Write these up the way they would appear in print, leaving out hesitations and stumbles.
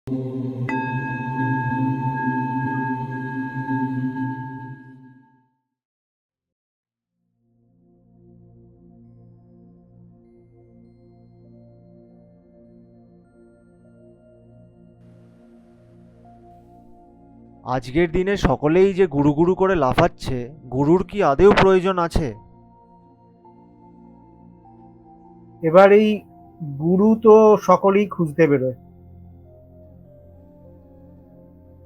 আজকের দিনে সকলেই যে গুরু গুরু করে লাফাচ্ছে, গুরুর কি আদৌ প্রয়োজন আছে? এবার এই গুরু তো সকলেই খুঁজতে বেরোয়।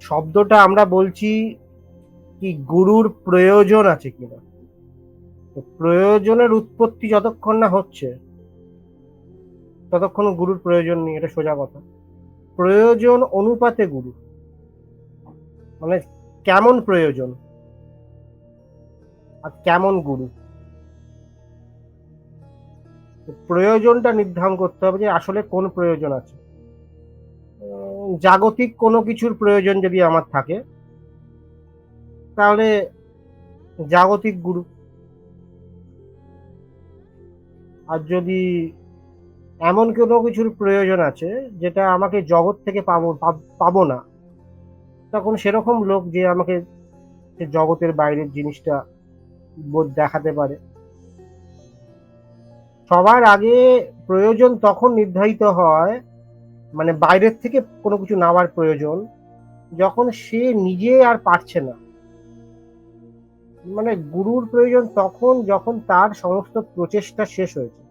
শব্দটা আমরা বলছি কি গুরুর প্রয়োজন আছে কিনা। তো প্রয়োজনের উৎপত্তি যতক্ষণ না হচ্ছে ততক্ষণ গুরুর প্রয়োজন নেই, এটা সোজা কথা। প্রয়োজন অনুপাতে গুরু, মানে কেমন প্রয়োজন আর কেমন গুরু, প্রয়োজনটা নির্ধারণ করতে হবে যে আসলে কোন প্রয়োজন আছে। জাগতিক কোনো কিছুর প্রয়োজন যদি আমার থাকে তাহলে জাগতিক গুরু। আর যদি এমন কোনো কিছুর প্রয়োজন আছে যেটা আমাকে জগৎ থেকে পাবো না, তখন সেরকম লোক যে আমাকে জগতের বাইরের জিনিসটা দেখাতে পারে। সবার আগে প্রয়োজন তখন নির্ধারিত হয়, মানে বাইরের থেকে কোনো কিছু নেওয়ার প্রয়োজন, যখন সে নিজে আর পারছে না। মানে গুরুর প্রয়োজন তখন যখন তার সমস্ত প্রচেষ্টা শেষ হয়েছে,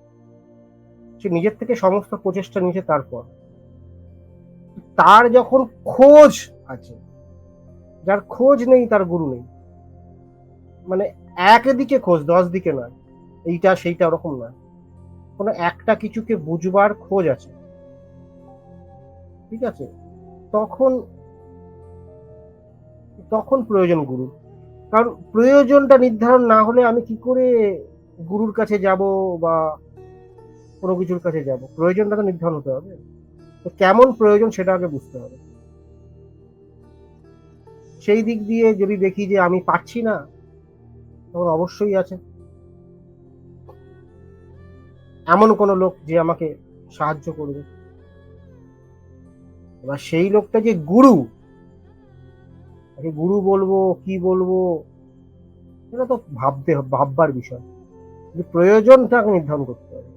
সে নিজের থেকে সমস্ত প্রচেষ্টা নিয়েছে, তারপর তার যখন খোঁজ আছে। যার খোঁজ নেই তার গুরু নেই। মানে একদিকে খোঁজ, 10 দিকে নয়, এইটা সেইটা ওরকম নয়, কোনো একটা কিছুকে বুঝবার খোঁজ আছে, ঠিক আছে, তখন তখন প্রয়োজন গুরু। কারণ প্রয়োজনটা নির্ধারণ না হলে আমি কি করে গুরুর কাছে যাব বা কোনো কিছুর কাছে যাব? প্রয়োজনটা তো নির্ধারণ হতে হবে। তো কেমন প্রয়োজন সেটা আগে বুঝতে হবে। সেই দিক দিয়ে যদি দেখি যে আমি পারছি না, তখন অবশ্যই আছে এমন কোনো লোক যে আমাকে সাহায্য করবে। এবার সেই লোকটা যে গুরু, তাকে গুরু বলবো কি বলবো, এটা তো ভাববার বিষয়। কিন্তু প্রয়োজনটা নির্ধারণ করতে হবে।